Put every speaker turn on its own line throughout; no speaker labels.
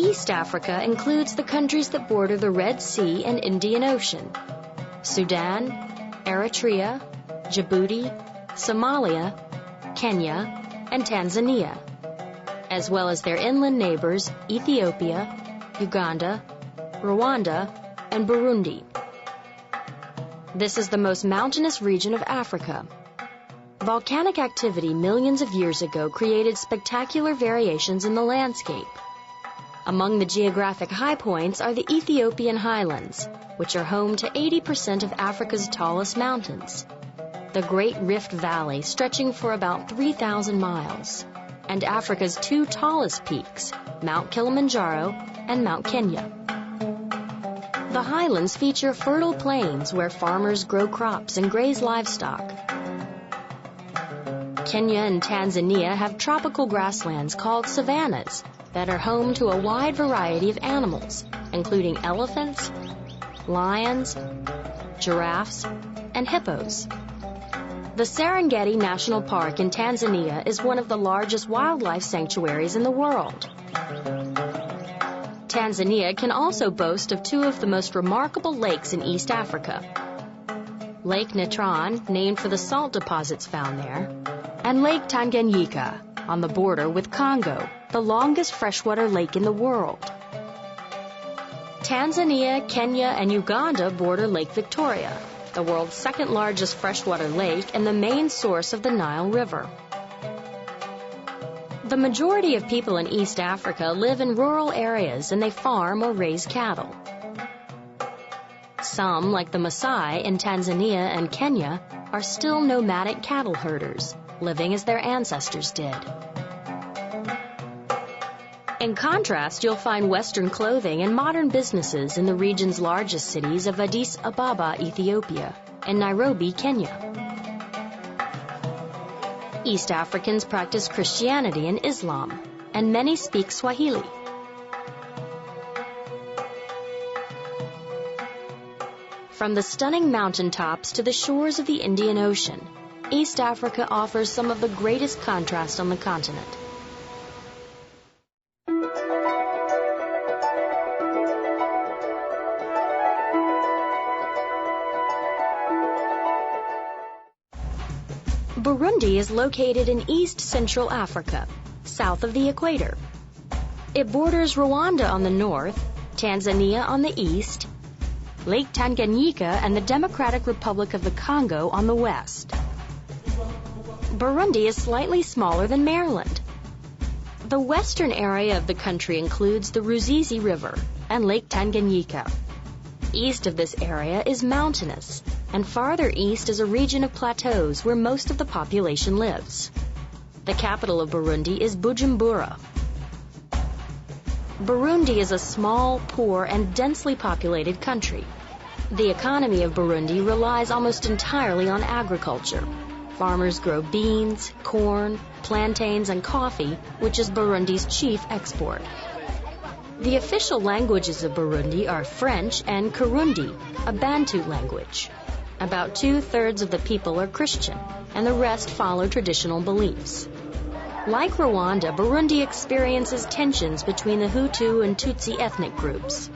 East Africa includes the countries that border the Red Sea and Indian Ocean: Sudan, Eritrea, Djibouti, Somalia, Kenya, and Tanzania, as well as their inland neighbors Ethiopia, Uganda, Rwanda, and Burundi. This is the most mountainous region of Africa. Volcanic activity millions of years ago created spectacular variations in the landscape. Among the geographic high points are the Ethiopian highlands, which are home to 80% of Africa's tallest mountains, the Great Rift Valley stretching for about 3,000 miles, and Africa's two tallest peaks, Mount Kilimanjaro and Mount Kenya. The highlands feature fertile plains where farmers grow crops and graze livestock. Kenya and Tanzania have tropical grasslands called savannas that are home to a wide variety of animals, including elephants, lions, giraffes, and hippos. The Serengeti National Park in Tanzania is one of the largest wildlife sanctuaries in the world. Tanzania can also boast of two of the most remarkable lakes in East Africa: Lake Natron, named for the salt deposits found there, and Lake Tanganyika, on the border with Congo, the longest freshwater lake in the world. Tanzania, Kenya, and Uganda border Lake Victoria, the world's second largest freshwater lake and the main source of the Nile River. The majority of people in East Africa live in rural areas and they farm or raise cattle. Some, like the Maasai in Tanzania and Kenya, are still nomadic cattle herders, living as their ancestors did. In contrast, you'll find Western clothing and modern businesses in the region's largest cities of Addis Ababa, Ethiopia, and Nairobi, Kenya. East Africans practice Christianity and Islam, and many speak Swahili. From the stunning mountaintops to the shores of the Indian Ocean, East Africa offers some of the greatest contrast on the continent. Burundi is located in East Central Africa, south of the equator. It borders Rwanda on the north, Tanzania on the east, Lake Tanganyika and the Democratic Republic of the Congo on the west. Burundi is slightly smaller than Maryland. The western area of the country includes the Ruzizi River and Lake Tanganyika. East of this area is mountainous, and farther east is a region of plateaus where most of the population lives. The capital of Burundi is Bujumbura. Burundi is a small, poor, and densely populated country. The economy of Burundi relies almost entirely on agriculture. Farmers grow beans, corn, plantains, and coffee, which is Burundi's chief export. The official languages of Burundi are French and Kirundi, a Bantu language. About 2/3 of the people are Christian, and the rest follow traditional beliefs. Like Rwanda, Burundi experiences tensions between the Hutu and Tutsi ethnic groups.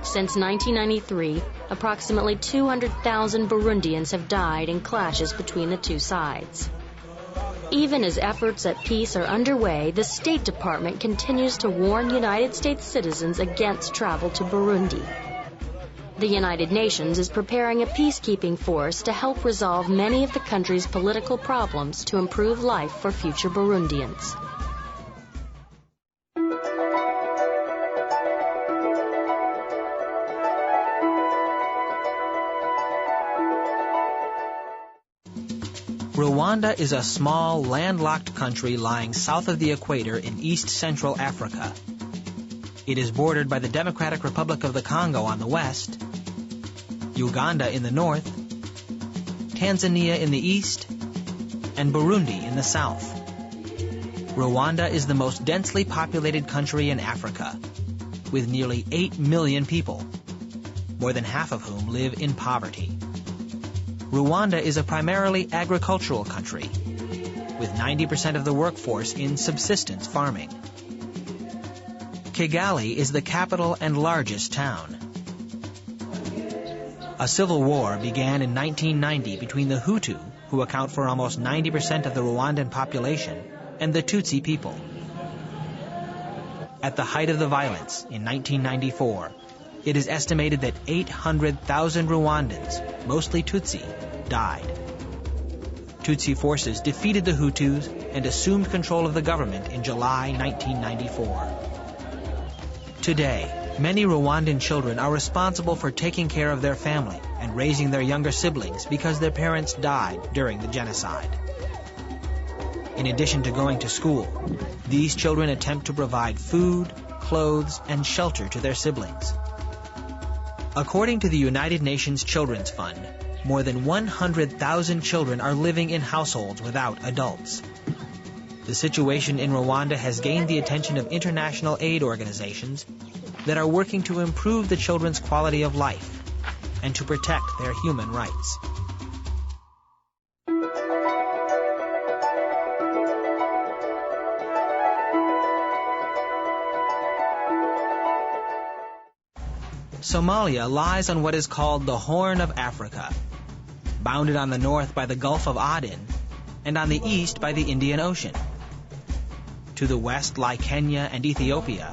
Since 1993, approximately 200,000 Burundians have died in clashes between the two sides. Even as efforts at peace are underway, the State Department continues to warn United States citizens against travel to Burundi. The United Nations is preparing a peacekeeping force to help resolve many of the country's political problems to improve life for future Burundians.
Rwanda is a small, landlocked country lying south of the equator in East Central Africa. It is bordered by the Democratic Republic of the Congo on the west, Uganda in the north, Tanzania in the east, and Burundi in the south. Rwanda is the most densely populated country in Africa, with nearly 8 million people, more than half of whom live in poverty. Rwanda is a primarily agricultural country, with 90% of the workforce in subsistence farming. Kigali is the capital and largest town. A civil war began in 1990 between the Hutu, who account for almost 90% of the Rwandan population, and the Tutsi people. At the height of the violence, in 1994, it is estimated that 800,000 Rwandans, mostly Tutsi, died. Tutsi forces defeated the Hutus and assumed control of the government in July 1994. Today, many Rwandan children are responsible for taking care of their family and raising their younger siblings because their parents died during the genocide. In addition to going to school, these children attempt to provide food, clothes, and shelter to their siblings. According to the United Nations Children's Fund, more than 100,000 children are living in households without adults. The situation in Rwanda has gained the attention of international aid organizations that are working to improve the children's quality of life and to protect their human rights. Somalia lies on what is called the Horn of Africa, bounded on the north by the Gulf of Aden and on the east by the Indian Ocean. To the west lie Kenya and Ethiopia,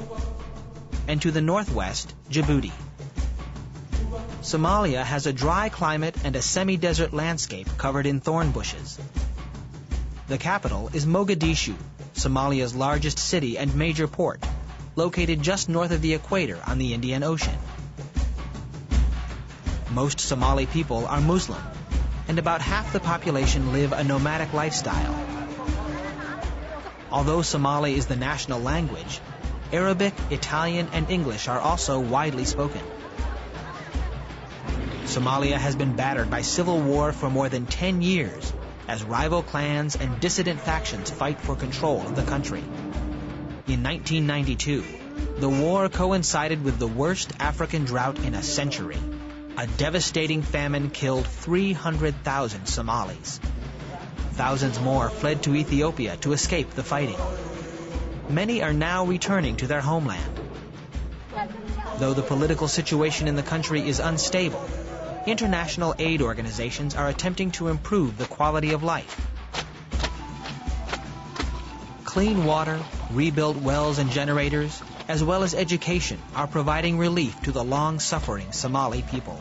and to the northwest, Djibouti. Somalia has a dry climate and a semi-desert landscape covered in thorn bushes. The capital is Mogadishu, Somalia's largest city and major port, located just north of the equator on the Indian Ocean. Most Somali people are Muslim, and about half the population live a nomadic lifestyle. Although Somali is the national language, Arabic, Italian, and English are also widely spoken. Somalia has been battered by civil war for more than 10 years as rival clans and dissident factions fight for control of the country. In 1992, the war coincided with the worst African drought in a century. A devastating famine killed 300,000 Somalis. Thousands more fled to Ethiopia to escape the fighting. Many are now returning to their homeland. Though the political situation in the country is unstable, international aid organizations are attempting to improve the quality of life. Clean water, rebuilt wells and generators, as well as education, are providing relief to the long-suffering Somali people.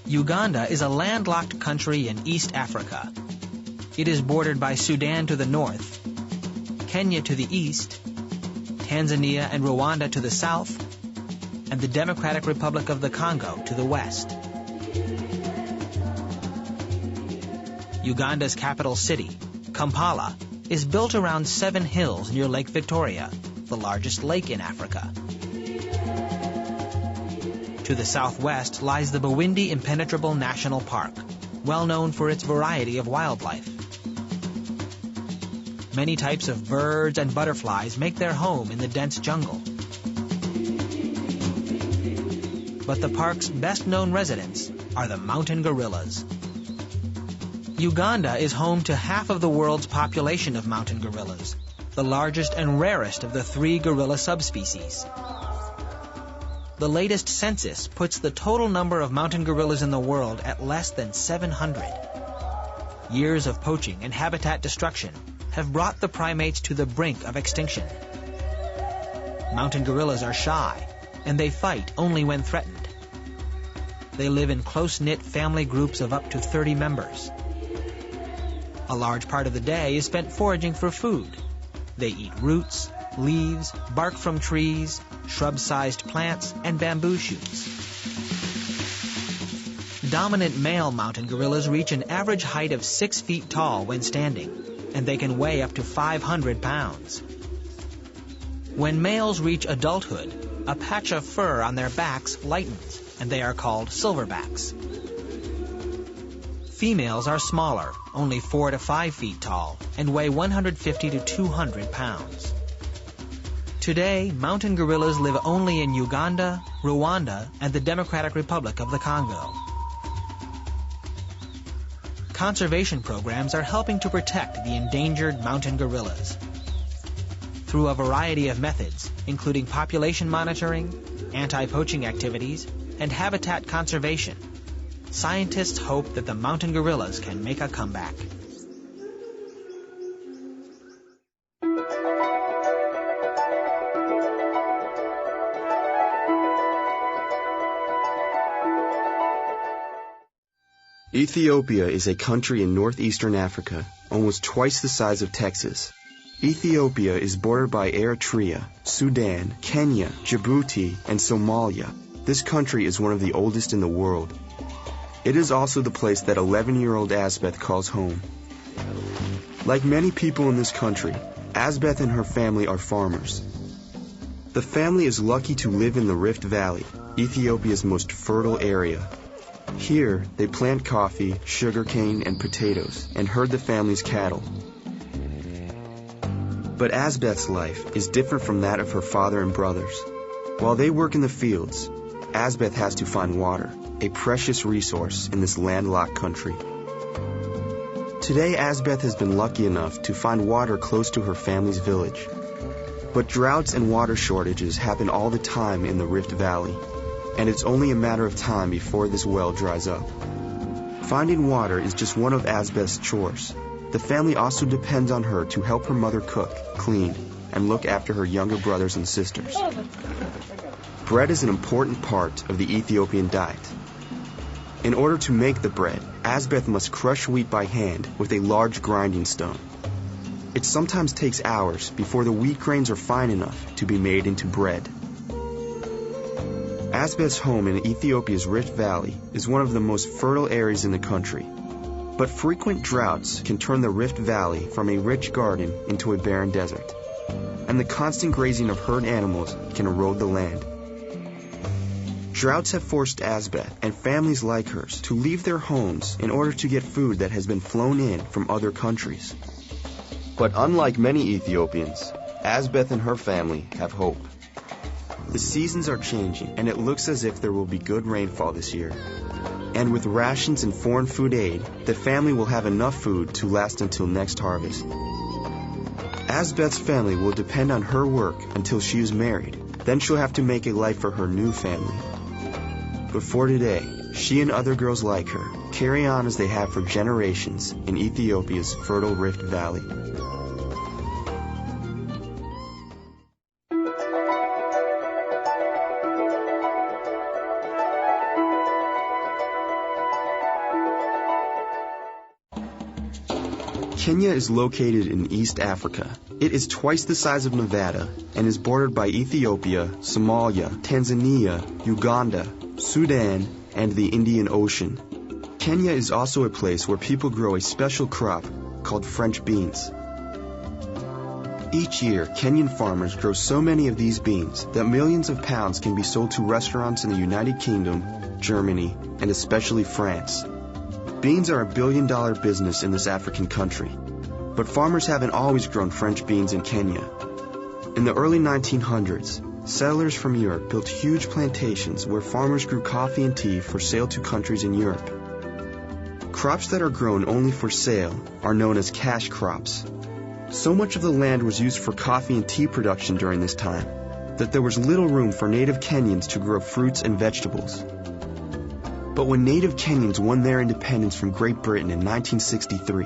Uganda is a landlocked country in East Africa. It is bordered by Sudan to the north, Kenya to the east, Tanzania and Rwanda to the south, and the Democratic Republic of the Congo to the west. Uganda's capital city, Kampala, is built around 7 hills near Lake Victoria, the largest lake in Africa. To the southwest lies the Bwindi Impenetrable National Park, well known for its variety of wildlife. Many types of birds and butterflies make their home in the dense jungle. But the park's best-known residents are the mountain gorillas. Uganda is home to half of the world's population of mountain gorillas, the largest and rarest of the 3 gorilla subspecies. The latest census puts the total number of mountain gorillas in the world at less than 700. Years of poaching and habitat destruction have brought the primates to the brink of extinction. Mountain gorillas are shy, and they fight only when threatened. They live in close-knit family groups of up to 30 members. A large part of the day is spent foraging for food. They eat roots, leaves, bark from trees, shrub-sized plants, and bamboo shoots. Dominant male mountain gorillas reach an average height of 6 feet tall when standing, and they can weigh up to 500 pounds. When males reach adulthood, a patch of fur on their backs lightens, and they are called silverbacks. Females are smaller, only 4 to 5 feet tall, and weigh 150 to 200 pounds. Today, mountain gorillas live only in Uganda, Rwanda, and the Democratic Republic of the Congo. Conservation programs are helping to protect the endangered mountain gorillas through a variety of methods, including population monitoring, anti-poaching activities, and habitat conservation. Scientists hope that the mountain gorillas can make a comeback.
Ethiopia is a country in northeastern Africa, almost twice the size of Texas. Ethiopia is bordered by Eritrea, Sudan, Kenya, Djibouti, and Somalia. This country is one of the oldest in the world. It is also the place that 11-year-old Asbeth calls home. Like many people in this country, Asbeth and her family are farmers. The family is lucky to live in the Rift Valley, Ethiopia's most fertile area. Here, they plant coffee, sugarcane, and potatoes, and herd the family's cattle. But Asbeth's life is different from that of her father and brothers. While they work in the fields, Asbeth has to find water, a precious resource in this landlocked country. Today, Asbeth has been lucky enough to find water close to her family's village. But droughts and water shortages happen all the time in the Rift Valley, and it's only a matter of time before this well dries up. Finding water is just one of Asbeth's chores. The family also depends on her to help her mother cook, clean, and look after her younger brothers and sisters. Bread is an important part of the Ethiopian diet. In order to make the bread, Asbeth must crush wheat by hand with a large grinding stone. It sometimes takes hours before the wheat grains are fine enough to be made into bread. Asbeth's home in Ethiopia's Rift Valley is one of the most fertile areas in the country. But frequent droughts can turn the Rift Valley from a rich garden into a barren desert. And the constant grazing of herd animals can erode the land. Droughts have forced Asbeth and families like hers to leave their homes in order to get food that has been flown in from other countries. But unlike many Ethiopians, Asbeth and her family have hope. The seasons are changing, and it looks as if there will be good rainfall this year. And with rations and foreign food aid, the family will have enough food to last until next harvest. Asbeth's family will depend on her work until she is married. Then she'll have to make a life for her new family. But for today, she and other girls like her carry on as they have for generations in Ethiopia's fertile Rift Valley. Kenya is located in East Africa. It is twice the size of Nevada and is bordered by Ethiopia, Somalia, Tanzania, Uganda, Sudan, and the Indian Ocean. Kenya is also a place where people grow a special crop called French beans. Each year, Kenyan farmers grow so many of these beans that millions of pounds can be sold to restaurants in the United Kingdom, Germany, and especially France. Beans are a billion-dollar business in this African country, but farmers haven't always grown French beans in Kenya. In the early 1900s, settlers from Europe built huge plantations where farmers grew coffee and tea for sale to countries in Europe. Crops that are grown only for sale are known as cash crops. So much of the land was used for coffee and tea production during this time that there was little room for native Kenyans to grow fruits and vegetables. But when native Kenyans won their independence from Great Britain in 1963,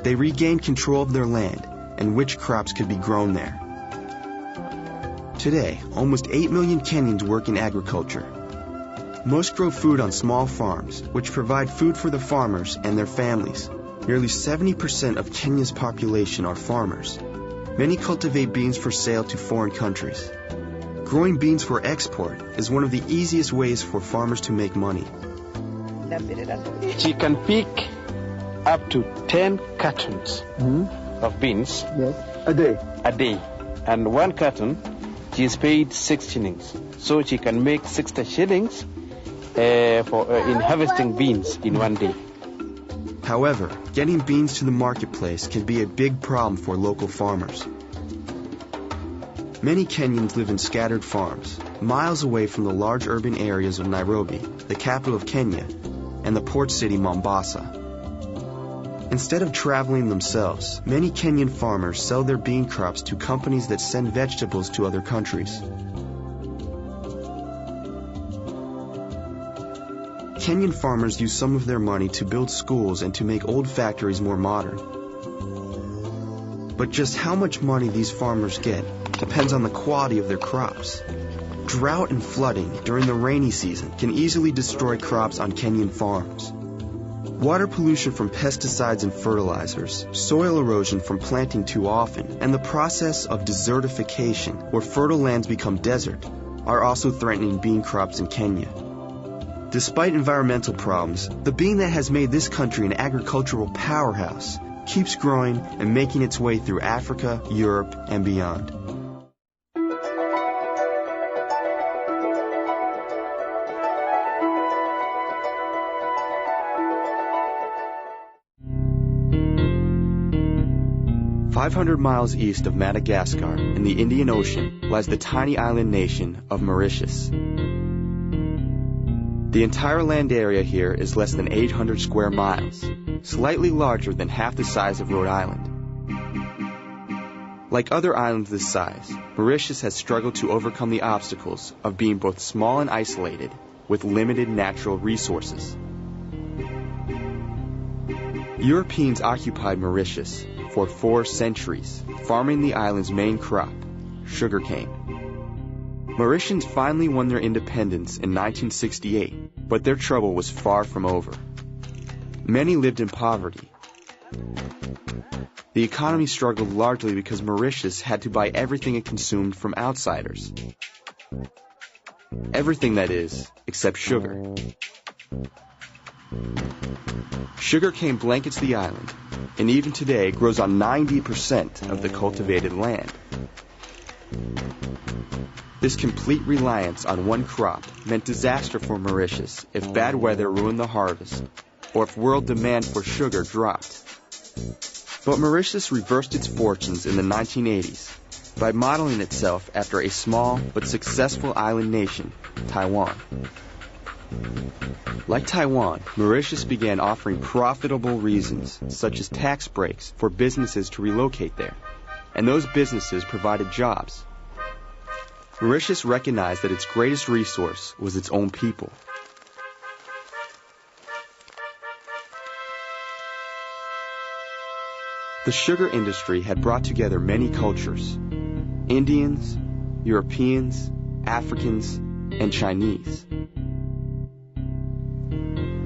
they regained control of their land and which crops could be grown there. Today, almost 8 million Kenyans work in agriculture. Most grow food on small farms, which provide food for the farmers and their families. Nearly 70% of Kenya's population are farmers. Many cultivate beans for sale to foreign countries. Growing beans for export is one of the easiest ways for farmers to make money.
She can pick up to 10 cartons of beans
a day.
And one carton, she is paid 6 shillings. So she can make 60 shillings in harvesting beans in one day.
However, getting beans to the marketplace can be a big problem for local farmers. Many Kenyans live in scattered farms, miles away from the large urban areas of Nairobi, the capital of Kenya, and the port city Mombasa. Instead of traveling themselves, many Kenyan farmers sell their bean crops to companies that send vegetables to other countries. Kenyan farmers use some of their money to build schools and to make old factories more modern. But just how much money these farmers get depends on the quality of their crops. Drought and flooding during the rainy season can easily destroy crops on Kenyan farms. Water pollution from pesticides and fertilizers, soil erosion from planting too often, and the process of desertification, where fertile lands become desert, are also threatening bean crops in Kenya. Despite environmental problems, the bean that has made this country an agricultural powerhouse keeps growing and making its way through Africa, Europe, and beyond. "500 miles east of Madagascar in the Indian Ocean lies the tiny island nation of Mauritius. The entire land area here is less than 800 square miles, slightly larger than half the size of Rhode Island. Like other islands this size, Mauritius has struggled to overcome the obstacles of being both small and isolated, with limited natural resources. Europeans occupied Mauritius for 4 centuries, farming the island's main crop, sugarcane. Mauritians finally won their independence in 1968, but their trouble was far from over. Many lived in poverty. The economy struggled largely because Mauritius had to buy everything it consumed from outsiders. Everything, that is, except sugar. Sugarcane blankets the island, and even today grows on 90% of the cultivated land. This complete reliance on one crop meant disaster for Mauritius if bad weather ruined the harvest, or if world demand for sugar dropped. But Mauritius reversed its fortunes in the 1980s by modeling itself after a small but successful island nation, Taiwan. Like Taiwan, Mauritius began offering profitable reasons, such as tax breaks, for businesses to relocate there, and those businesses provided jobs. Mauritius recognized that its greatest resource was its own people. The sugar industry had brought together many cultures: Indians, Europeans, Africans, and Chinese.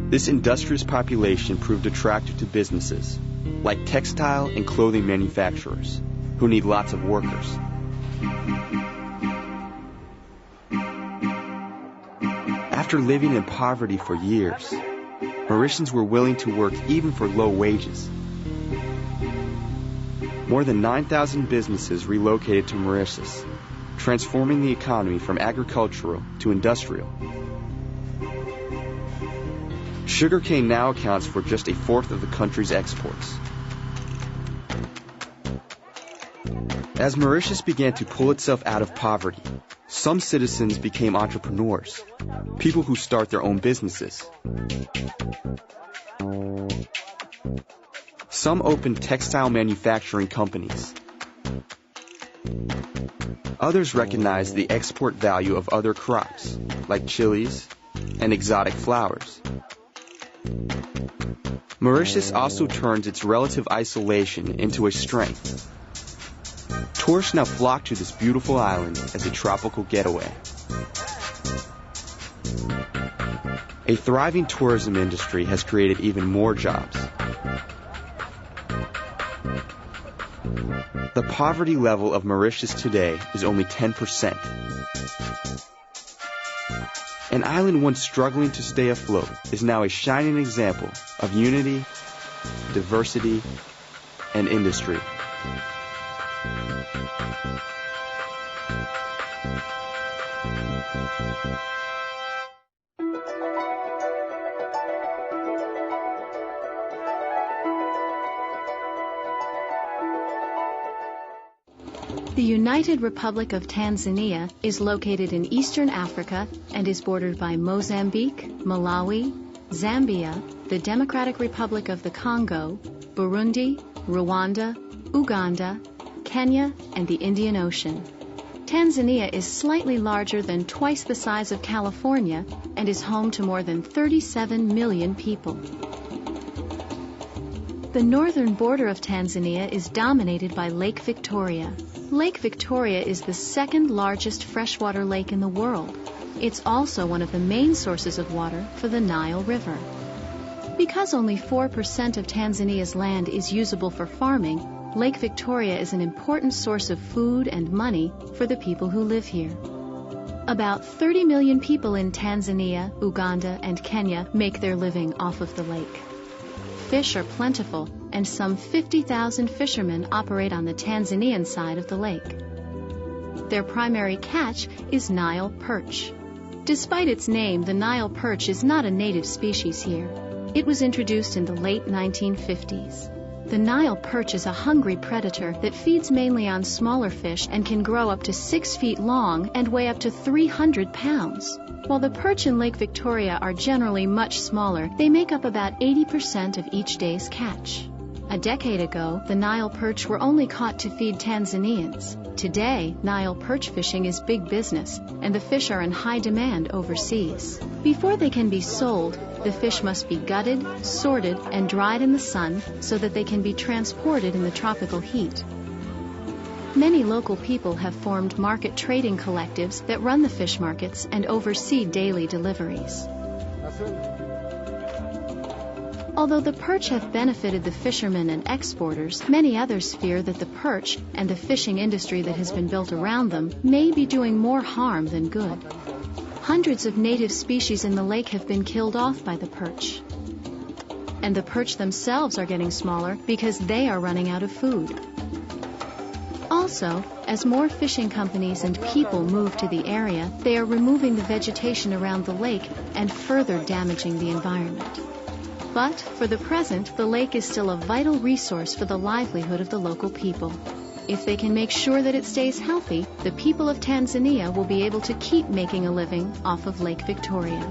This industrious population proved attractive to businesses, like textile and clothing manufacturers, who need lots of workers. After living in poverty for years, Mauritians were willing to work even for low wages. More than 9,000 businesses relocated to Mauritius, transforming the economy from agricultural to industrial. Sugarcane now accounts for just 1/4 of the country's exports. As Mauritius began to pull itself out of poverty, some citizens became entrepreneurs, people who start their own businesses. Some opened textile manufacturing companies. Others recognized the export value of other crops, like chilies and exotic flowers. Mauritius also turns its relative isolation into a strength. Tourists now flock to this beautiful island as a tropical getaway. A thriving tourism industry has created even more jobs. The poverty level of Mauritius today is only 10%. An island once struggling to stay afloat is now a shining example of unity, diversity, and industry.
The United Republic of Tanzania is located in eastern Africa and is bordered by Mozambique, Malawi, Zambia, the Democratic Republic of the Congo, Burundi, Rwanda, Uganda, Kenya, and the Indian Ocean. Tanzania is slightly larger than twice the size of California and is home to more than 37 million people. The northern border of Tanzania is dominated by Lake Victoria. Lake Victoria is the second largest freshwater lake in the world. It's also one of the main sources of water for the Nile River. Because only 4% of Tanzania's land is usable for farming, Lake Victoria is an important source of food and money for the people who live here. About 30 million people in Tanzania, Uganda, and Kenya make their living off of the lake. Fish are plentiful, and some 50,000 fishermen operate on the Tanzanian side of the lake. Their primary catch is Nile perch. Despite its name, the Nile perch is not a native species here. It was introduced in the late 1950s. The Nile perch is a hungry predator that feeds mainly on smaller fish and can grow up to 6 feet long and weigh up to 300 pounds. While the perch in Lake Victoria are generally much smaller, they make up about 80% of each day's catch. A decade ago, the Nile perch were only caught to feed Tanzanians. Today, Nile perch fishing is big business, and the fish are in high demand overseas. Before they can be sold, the fish must be gutted, sorted, and dried in the sun so that they can be transported in the tropical heat. Many local people have formed market trading collectives that run the fish markets and oversee daily deliveries. Although the perch have benefited the fishermen and exporters, many others fear that the perch and the fishing industry that has been built around them may be doing more harm than good. Hundreds of native species in the lake have been killed off by the perch. And the perch themselves are getting smaller because they are running out of food. Also, as more fishing companies and people move to the area, they are removing the vegetation around the lake and further damaging the environment. But, for the present, the lake is still a vital resource for the livelihood of the local people. If they can make sure that it stays healthy, the people of Tanzania will be able to keep making a living off of Lake Victoria.